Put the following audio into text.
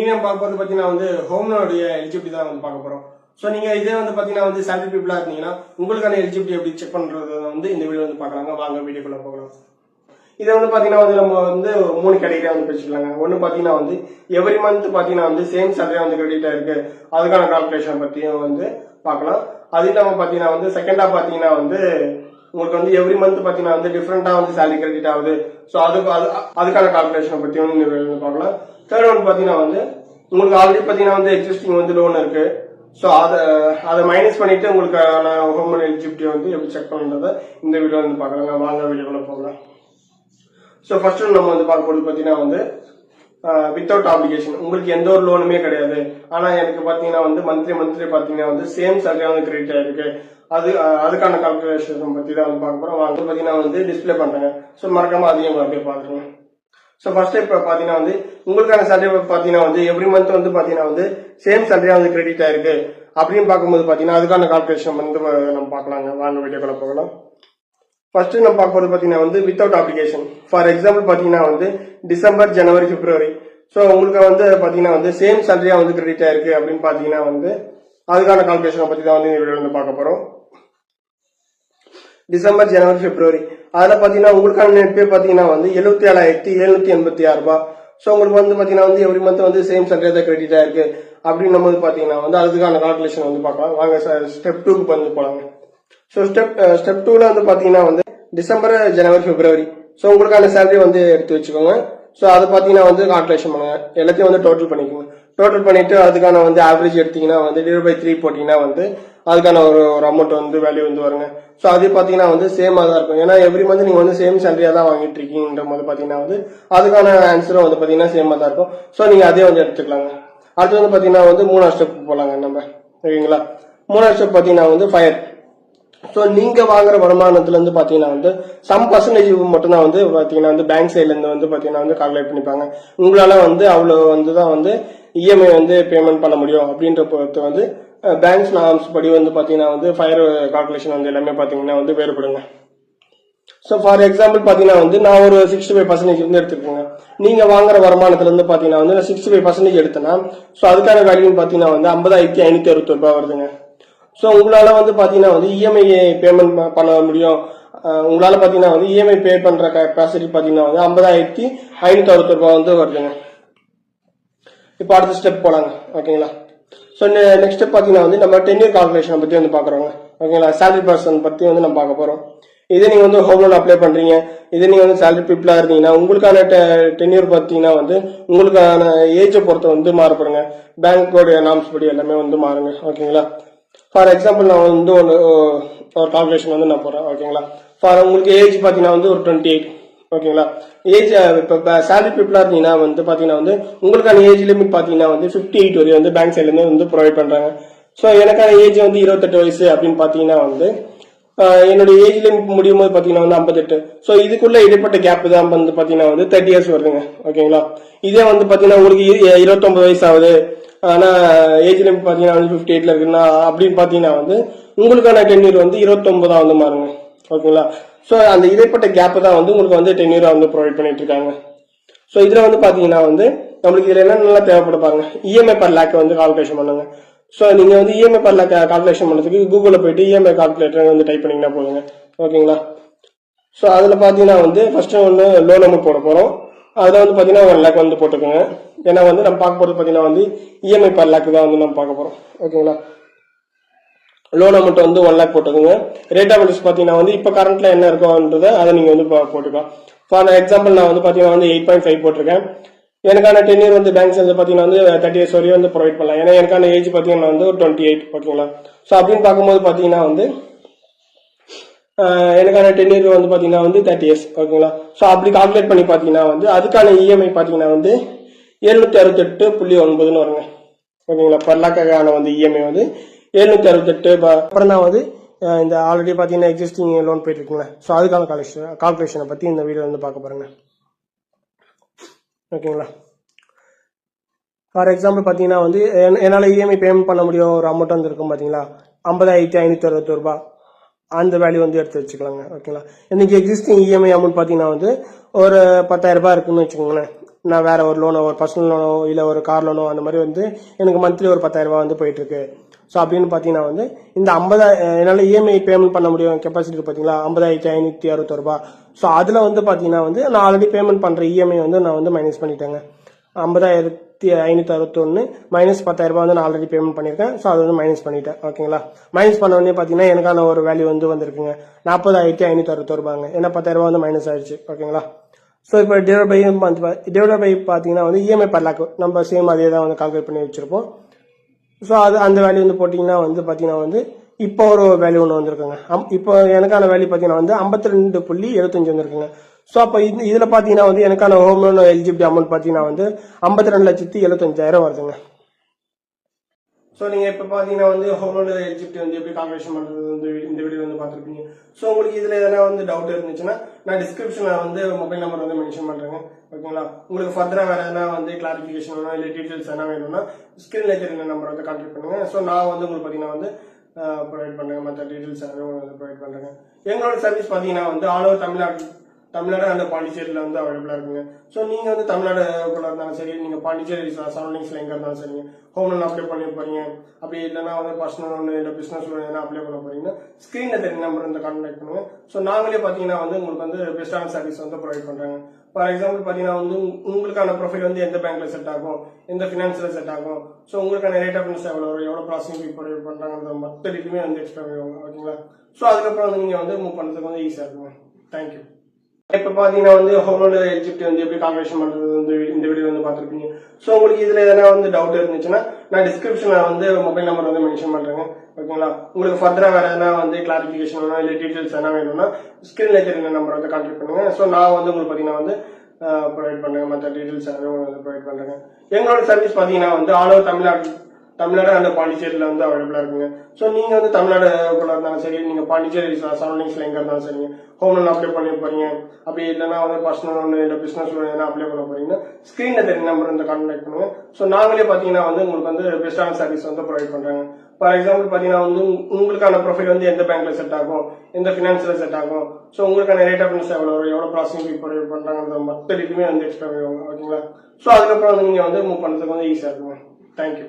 இன்னைக்கு நம்ம பார்க்க போறது பாத்தீங்கன்னா வந்து ஹோம் லோனுடைய எலிஜிபிலிட்டி தான் வந்து பார்க்க போறோம். ஸோ நீங்க இதே வந்து பாத்தீங்கன்னா வந்து சேலரி பீப்புளா இருந்தீங்கன்னா உங்களுக்கான எலிஜிபிலிட்டி எப்படி செக் பண்றது வந்து இந்த வீடியோ வந்து பாக்கலாங்க. வாங்க வீடியோக்குள்ள போகலாம். இதை வந்து பாத்தீங்கன்னா வந்து நம்ம வந்து ஒரு 3 கேட்டகரியா வந்து பிரிச்சுக்கலாங்க. ஒன்னு பாத்தீங்கன்னா வந்து எவ்ரி மந்த் பாத்தீங்கன்னா வந்து சேம் சேலரியா வந்து கிரெடிட் ஆயிருக்கு, அதுக்கான கால்குலேஷன் பத்தியும் வந்து பார்க்கலாம். அது இல்லாம பாத்தீங்கன்னா வந்து செகண்டா பாத்தீங்கன்னா வந்து உங்களுக்கு வந்து எவ்ரி மந்த் பாத்தீங்கன்னா வந்து டிஃபரெண்டா வந்து சேலரி கிரெடிட் ஆகுது, ஸோ அதுக்கான கால்குலேஷன் பத்தியும் இந்த வீடியோ பார்க்கலாம். தேர்ட் ஒன் பாத்தீங்கன்னா வந்து உங்களுக்கு ஆல்ரெடி பாத்தீங்கன்னா வந்து எக்ஸிஸ்டிங் வந்து லோன் இருக்கு, ஸோ அதை மைனஸ் பண்ணிட்டு உங்களுக்கு ஹோம் லோன் எலிஜிபிலிட்டி வந்து எப்படி செக் பண்ணுறத இந்த வீடியோ வந்து பார்க்கலாங்க. வாங்க வீடியோக்குள்ள போகலாம். ஸோ ஃபர்ஸ்ட் நம்ம வந்து பார்க்க போறது பாத்தீங்கன்னா வந்து வித்தவுட் ஆப்ளிகேஷன். உங்களுக்கு எந்த ஒரு லோனுமே கிடையாது, ஆனா எனக்கு பாத்தீங்கன்னா வந்து மந்த்லி பாத்தீங்கன்னா வந்து சேம் சேலரியா வந்து கிரெடிட் ஆயிருக்கு, அதுக்கான கால்குலேஷன் பத்தி தான் வந்து பார்க்க போறோம். வாங்க பாத்தீங்கன்னா வந்து டிஸ்பிளே பண்றேங்க. ஸோ மறக்காம அதையும் அப்படியே பாத்துருங்க. ஸோ ஃபர்ஸ்ட் இப்போ பாத்தீங்கன்னா வந்து உங்களுக்கான சேலரி பாத்தீங்கன்னா வந்து எவ்ரி மந்த் வந்து பாத்தீங்கன்னா வந்து சேம் சேலரியா வந்து கிரெடிட் ஆயிருக்கு அப்படின்னு பார்க்கும்போது பாத்தீங்கன்னா அதுக்கான கால்குலேஷன் வந்து நம்ம பார்க்கலாங்க. வாங்க வீடியோக்குள்ள போகலாம். ஃபர்ஸ்ட் நம்ம பார்க்க போறது பாத்தீங்கன்னா வந்து வித்தவுட் அப்ளிகேஷன். ஃபார் எக்ஸாம்பிள் பாத்தீங்கன்னா வந்து டிசம்பர், ஜனவரி, பிப்ரவரி. ஸோ உங்களுக்கு வந்து பாத்தீங்கன்னா வந்து சேம் சேலரியா வந்து கிரெடிட் ஆயிருக்கு அப்படின்னு பாத்தீங்கன்னா வந்து அதுக்கான கால்குலேஷனை பத்தி தான் வந்து இந்த வீடியோ வந்து பார்க்க போறோம். டிசம்பர், ஜனவரி, பிப்ரவரி அதுல பாத்தீங்கன்னா உங்களுக்கான நெட் பே பாத்தீங்கன்னா வந்து 77,786 ரூபாய். ஸோ உங்களுக்கு வந்து பாத்தீங்கன்னா வந்து எவ்ரி மந்த் வந்து சேம் சேலரியா தான் கிரெடிட் ஆயிருக்கு அப்படின்னு நம்ம பாத்தீங்கன்னா வந்து அதுக்கான கால்குலேஷன் வந்து பார்க்கலாம். வாங்க ஸ்டெப் 2க்கு வந்து போலாங்க. ஸோ ஸ்டெப் 2ல வந்து பாத்தீங்கன்னா வந்து டிசம்பர், ஜனவரி, பிப்ரவரி. ஸோ உங்களுக்கான சேலரி வந்து எடுத்து வச்சுக்கோங்க. ஸோ அதை பாத்தீங்கன்னா வந்து கால்குலேஷன் பண்ணுங்க. எல்லாத்தையும் வந்து டோட்டல் பண்ணிக்கோங்க. டோட்டல் பண்ணிட்டு அதுக்கான வந்து ஆவரேஜ் எடுத்தீங்கன்னா வந்து /3 போட்டீங்கன்னா வந்து அதுக்கான ஒரு அமௌண்ட் வந்து வேல்யூ வந்து வருங்க. ஸோ அது பாத்தீங்கன்னா வந்து சேமா தான் இருக்கும். ஏன்னா எவ்ரி மந்த் நீங்க வந்து சேம் சேலரியா தான் வாங்கிட்டு இருக்கீங்கன்ற போது பாத்தீங்கன்னா வந்து அதுக்கான ஆன்சரும் வந்து பாத்தீங்கன்னா சேமா தான் இருக்கும். ஸோ நீங்க அதே வந்து எடுத்துக்கலாங்க. அடுத்து வந்து பாத்தீங்கன்னா வந்து 3ஆவது ஸ்டெப் போலாங்க நம்ம. ஓகேங்களா? 3ஆவது ஸ்டெப் பாத்தீங்கன்னா வந்து ஃபயர். ஸோ நீங்க வாங்குற வருமானத்துல இருந்து பாத்தீங்கன்னா வந்து சம் பர்சன்டேஜ் மட்டும் தான் வந்து பாத்தீங்கன்னா வந்து பேங்க் சைட்ல இருந்து வந்து பாத்தீங்கன்னா வந்து கால்குலேட் பண்ணிப்பாங்க. உங்களால வந்து அவ்வளவு வந்து தான் வந்து இஎம்ஐ வந்து பேமெண்ட் பண்ண முடியும் அப்படின்ற பொறுத்து வந்து பேங்க்ஸ் நார்ம்ஸ் படி வந்து பாத்தீங்கன்னா வந்து ஃபயர் கால்குலேஷன் வந்து எல்லாமே பாத்தீங்கன்னா வந்து வேறுபடுங்க. ஸோ ஃபார் எக்ஸாம்பிள் பாத்தீங்கன்னா வந்து நான் ஒரு 65% வந்து எடுத்துக்கோங்க. நீங்க வாங்குற வருமானத்துல இருந்து பாத்தீங்கன்னா வந்து 65% எடுத்தேன்னா ஸோ அதுக்கான வேல்யூ பாத்தீங்கன்னா வந்து 50,561 ரூபாய் வருதுங்க. ஸோ உங்களால வந்து பாத்தீங்கன்னா வந்து இஎம்ஐ பேமெண்ட் பண்ண முடியும், உங்களால பாத்தீங்கன்னா வந்து இஎம்ஐ பே பண்ற கெப்பாசிட்டி பாத்தீங்கன்னா வந்து 50,561 ரூபாய் வந்து வருதுங்க. இப்போ அடுத்த ஸ்டெப் போலாங்க. ஓகேங்களா? ஸோ நெக்ஸ்ட் ஸ்டெப் பாத்தீங்கன்னா வந்து நம்ம டென்யூர் கால்குலேஷன் பத்தி வந்து பாக்குறோங்க. ஓகேங்களா? சேலரி பர்சன் பத்தி வந்து நம்ம பார்க்க போறோம். இதே நீங்க வந்து ஹோம் லோன் அப்ளை பண்றீங்க, இதே நீங்க வந்து சேலரி பீப்புளா இருந்தீங்கன்னா உங்களுக்கான டென்யூர் பாத்தீங்கன்னா வந்து உங்களுக்கான ஏஜை பொறுத்த வந்து மாறுபடுங்க. பேங்கோட நாம்ஸ் படி எல்லாமே வந்து மாறுங்க. ஓகேங்களா? ஃபார் எக்ஸாம்பிள் நான் வந்து ஒரு கால்குலேஷன் வந்து நான் போறேன். ஓகேங்களா? ஃபார் உங்களுக்கு ஏஜ் பாத்தீங்கன்னா வந்து ஒரு 28. ஓகேங்களா? ஏஜ் இப்ப சேலரி பீப்புளா இருந்தீங்கன்னா வந்து பாத்தீங்கன்னா வந்து உங்களுக்கான ஏஜ் லிமிட் பாத்தீங்கன்னா வந்து 58 வரையும் வந்து பேங்க் சைட்ல இருந்து வந்து ப்ரொவைட் பண்றாங்க. ஸோ எனக்கான ஏஜ் வந்து 28 வயசு அப்படின்னு பாத்தீங்கன்னா வந்து என்னோட ஏஜ் லிமிட் முடியும் போது பாத்தீங்கன்னா வந்து 58. ஸோ இதுக்குள்ள இடைப்பட்ட கேப் தான் வந்து பாத்தீங்கன்னா வந்து 30 இயர்ஸ் வருதுங்க. ஓகேங்களா? இதே வந்து பாத்தீங்கன்னா உங்களுக்கு 29 வயசு ஆகுது, ஆனா ஏஜ் லிமிட் பாத்தீங்கன்னா வந்து 58ல இருக்குன்னா அப்படின்னு பாத்தீங்கன்னா வந்து உங்களுக்கான டென்யூர் வந்து 29 வந்து மாறுங்க. ஓகேங்களா? ஸோ அந்த இடைப்பட்ட கேப் தான் வந்து உங்களுக்கு வந்து டென்யூரா வந்து ப்ரொவைட் பண்ணிட்டு இருக்காங்க. ஸோ இதுல வந்து பாத்தீங்கன்னா வந்து நம்மளுக்கு இதுல என்ன நல்லா தேவைப்பட பாருங்க, இஎம்ஐ பர் லேக் வந்து கால்குலேஷன் பண்ணுங்க. ஸோ நீங்க வந்து இஎம்ஐ பர் லேக் கால்குலேஷன் பண்ணதுக்கு கூகுள்ல போயிட்டு இஎம்ஐ கால்குலேட்டர் வந்து டைப் பண்ணீங்கன்னா போதுங்க. ஓகேங்களா? ஸோ அதுல பாத்தீங்கன்னா வந்து ஃபர்ஸ்ட் ஒன்று லோன் அமௌண்ட் போட போறோம். அதுல வந்து பாத்தீங்கன்னா 1 லேக் வந்து போட்டுக்கோங்க. ஏன்னா வந்து நம்ம பார்க்க போறது பாத்தீங்கன்னா வந்து இஎம்ஐ பர் லேக் தான் வந்து நம்ம பார்க்க போறோம். ஓகேங்களா? லோன் அமௌண்ட் வந்து 1 லேக் போட்டுக்கோங்க. ரேட் ஆஃப் இன்ட்ரெஸ்ட் பாத்தீங்கன்னா வந்து இப்ப கரண்ட்ல என்ன இருக்கும்ன்றத அதை நீங்க வந்து போட்டுக்கலாம். ஃபார் எக்ஸாம்பிள் நான் வந்து பாத்தீங்கன்னா வந்து 8.5 போட்டிருக்கேன். எனக்கான டென்யூர் வந்து பேங்க்ஸ் வந்து பாத்தீங்கன்னா வந்து 30 இயர்ஸ் வரையும் வந்து ப்ரொவைட் பண்ணலாம். ஏன்னா எனக்கான ஏஜ் பாத்தீங்கன்னா வந்து ஒரு 28. ஓகேங்களா? ஸோ அப்படின்னு பார்க்கும்போது பாத்தீங்கன்னா வந்து எனக்கான டென்யூர் வந்து பாத்தீங்கன்னா வந்து 30 இயர்ஸ். ஓகேங்களா? ஸோ அப்படி கால்குலேட் பண்ணி பாத்தீங்கன்னா வந்து அதுக்கான இஎம்ஐ பாத்தீங்கன்னா வந்து 768.9 வருங்க. ஓகேங்களா? பர் லேக்கான வந்து இஎம்ஐ வந்து 768. அப்புறம் தான் வந்து இந்த ஆல்ரெடி பாத்தீங்கன்னா எக்ஸிஸ்டிங் லோன் போயிட்டு இருக்குங்களா, ஸோ அதுக்கான கால்குலேஷனை பத்தி இந்த வீடியோ வந்து பார்க்க போறேங்க. ஓகேங்களா? ஃபார் எக்ஸாம்பிள் பாத்தீங்கன்னா வந்து என்னால இஎம்ஐ பேமெண்ட் பண்ண முடியும் ஒரு அமௌண்ட் வந்து இருக்கும் பாத்தீங்களா, 50,561 ரூபாய். அந்த வேல்யூ வந்து எடுத்து வச்சுக்கலாங்க. ஓகேங்களா? இன்னைக்கு எக்ஸிஸ்டிங் இஎம்ஐ அமௌண்ட் பாத்தீங்கன்னா வந்து ஒரு 10,000 ரூபாய் இருக்குன்னு வச்சுக்கோங்களேன். நான் வேற ஒரு லோனோ, ஒரு பர்சனல் லோனோ இல்லை ஒரு கார் லோனோ அந்த மாதிரி வந்து எனக்கு மந்த்லி ஒரு 10,000 ரூபாய் வந்து போயிட்டு இருக்கு. ஸோ அப்படின்னு பார்த்தீங்கன்னா வந்து இந்த 50,000 என்னால் இஎம்ஐ பேமெண்ட் பண்ண முடியும் கெப்பாசிட்டி பார்த்தீங்களா 50,561 ரூபாய். ஸோ அதில் வந்து பார்த்தீங்கன்னா வந்து நான் ஆல்ரெடி பேமெண்ட் பண்ணுற இஎம்ஐ வந்து நான் வந்து மைனஸ் பண்ணிட்டேங்க. 50,561 மைனஸ் 10,000 ரூபாய் வந்து நான் ஆல்ரெடி பேமெண்ட் பண்ணியிருக்கேன். ஸோ அது வந்து மைனஸ் பண்ணிட்டேன். ஓகேங்களா. மைனஸ் பண்ண உடனே பார்த்தீங்கன்னா எனக்கான ஒரு வேல்யூ வந்து வந்திருக்குங்க 40,561 ரூபாங்க. ஏன்னா 10,000 ரூபாய் வந்து மைனஸ் ஆயிடுச்சு. ஓகேங்களா. ஸோ இப்போ டிவைட் பை பார்த்தீங்கன்னா வந்து இஎம்ஐ per lakh நம்ம சேம் அதே தான் வந்து கால்குலேட் பண்ணி வச்சிருப்போம். ஸோ அது அந்த வேல்யூ வந்து போட்டிங்கன்னா வந்து பார்த்தீங்கன்னா வந்து இப்போ ஒரு வேல்யூ ஒன்று வந்திருக்குங்க. இப்போ எனக்கான வேல்யூ பார்த்தீங்கன்னா வந்து 52.75 வந்திருக்குங்க. ஸோ அப்போ இதில் பார்த்தீங்கன்னா வந்து எனக்கான ஹோம் லோன் எலிஜிபிலிட்டி அமௌண்ட் பார்த்தீங்கன்னா வந்து 52,75,000 வருதுங்க. ஸோ நீங்கள் இப்போ பார்த்தீங்கன்னா வந்து ஹோம் லோன் எலிஜிபிலிட்டி வந்து எப்படி கால்குலேஷன் பண்ணுறது வந்து இந்த வீடியோ வந்து பார்த்துருப்பீங்க. ஸோ உங்களுக்கு இதில் எதனா வந்து டவுட் இருந்துச்சுன்னா நான் டிஸ்கிரிப்ஷனில் வந்து மொபைல் நம்பர் வந்து மென்ஷன் பண்ணுறேங்க. ஓகேங்களா. உங்களுக்கு ஃபர்தராக வேறு எதனா வந்து கிளாரிஃபிகேஷன் வேணும் இல்லை டீட்டெயில்ஸ் என்ன வேணும்னா ஸ்க்ரீனில் தெரியுற நம்பர் வந்து கான்டாக்ட் பண்ணுங்க. ஸோ நான் வந்து உங்களுக்கு பார்த்தீங்கன்னா வந்து ப்ரொவைட் பண்ணுறேன். மற்ற டீட்டெயில்ஸ் எல்லாமே உங்களுக்கு வந்து ப்ரொவைட் பண்ணுறேங்க. எங்களோட சர்வீஸ் பார்த்தீங்கன்னா வந்து ஆல் ஓவர் தமிழ்நாடு அந்த பாண்டிச்சேரியில் வந்து அவைலபிளாக இருக்குங்க. ஸோ நீங்கள் வந்து தமிழ்நாடுக்குள்ள இருந்தாலும் சரி, நீங்கள் பாண்டிச்சேரி சரௌண்டிங்ஸில் எங்கே இருந்தாலும் சரிங்க ஹோம் லோன் அப்ளை பண்ணி போறீங்க, அப்படி இல்லைன்னா வந்து பர்சனல் லோன் இல்லை பிஸ்னஸ் லோன் எதனா அப்ளை பண்ண போறீங்கன்னா ஸ்க்ரீனில் தெரியும் நம்பர் வந்து கான்டாக்ட் பண்ணுங்க. ஸோ நாங்களே பார்த்தீங்கன்னா வந்து உங்களுக்கு வந்து பெஸ்டான சர்வீஸ் வந்து ப்ரொவைட் பண்ணுறாங்க. ஃபார் எக்ஸாம்பிள் பார்த்தீங்கன்னா வந்து உங்களுக்கான ப்ரொஃபைல் வந்து எந்த பேங்க்ல செட் ஆகும், எந்த ஃபினான்ஸில் செட் ஆகும், ஸோ உங்களுக்கான ரேட் ஆஃப் இன்ட்ரெஸ்ட் எவ்வளோ ப்ராசஸிங் ப்ரொவைட் பண்ணுறாங்க மற்ற டீட்டெயிலுமே வந்து எக்ஸ்ட்ரா ஆகும். ஓகேங்களா. ஸோ அதுக்கப்புறம் வந்து நீங்கள் வந்து மூவ் பண்ணுறதுக்கு வந்து ஈஸியாக இருக்குங்க. தேங்க்யூ. இப்போ பார்த்தீங்கன்னா வந்து ஹோம் லோன் எலிஜிபிலிட்டி வந்து எப்படி கால்குலேஷன் பண்ணுறது வந்து இந்த வீடியோ வந்து பார்த்துருப்பீங்க. ஸோ உங்களுக்கு இதில் எதனா வந்து டவுட் இருந்துச்சுன்னா நான் டிஸ்கிரிப்ஷனில் வந்து மொபைல் நம்பர் வந்து மென்ஷன் பண்ணுறேங்க. ஓகேங்களா. உங்களுக்கு ஃபர்தராக வேறு எதனா வந்து கிளாரிஃபிகேஷன் வேணும் இல்லை டீட்டெயில்ஸ் என்ன வேணும்னா ஸ்க்ரீனில் தெரியுற நம்பர் வந்து கான்டாக்ட் பண்ணுங்க. ஸோ நான் வந்து உங்களுக்கு பார்த்தீங்கன்னா வந்து ப்ரொவைட் பண்ணுறேன். மற்ற டீட்டெயில்ஸ் எல்லாமே வந்து ப்ரொவைட் பண்ணுறேங்க. எங்களோட சர்வீஸ் பார்த்தீங்கன்னா வந்து ஆல் ஓவர் தமிழ்நாடு அந்த பாண்டிச்சேரியில் வந்து அவைலபிளாக இருக்குங்க. ஸோ நீங்கள் வந்து தமிழ்நாடுக்குள்ள இருந்தாலும் சரி, நீங்கள் பாண்டிச்சேரி சரௌண்டிங்ஸில் எங்கே இருந்தாலும் சரிங்க ஹோம் லோன் அப்ளை பண்ணி போறீங்க, அப்படி இல்லைன்னா வந்து பர்சனல் லோன் இல்லை பிஸ்னஸ் லோன் எதனா அப்ளை பண்ண போறீங்கன்னா ஸ்க்ரீனில் தெரியும் நம்பர் வந்து கான்டாக்ட் பண்ணுங்க. ஸோ நாங்களே பார்த்தீங்கன்னா வந்து உங்களுக்கு வந்து பெஸ்டான சர்வீஸ் வந்து ப்ரொவைட் பண்ணுறாங்க. ஃபார் எக்ஸாம்பிள் பார்த்தீங்கன்னா வந்து உங்களுக்கான ப்ரொஃபைல் வந்து எந்த பேங்க்ல செட் ஆகும், எந்த ஃபினான்ஸில் செட் ஆகும், ஸோ உங்களுக்கான ரேட் ஆஃப் இன்ட்ரெஸ்ட் எவ்வளோ ப்ராசஸிங் ப்ரொவைட் பண்ணுறாங்க மற்ற டீட்டெயிலுமே வந்து எக்ஸ்ட்ரா ஆகும். ஓகேங்களா. ஸோ அதுக்கப்புறம் வந்து நீங்கள் வந்து மூவ் பண்ணுறதுக்கு வந்து ஈஸியாக இருக்குங்க. தேங்க்யூ.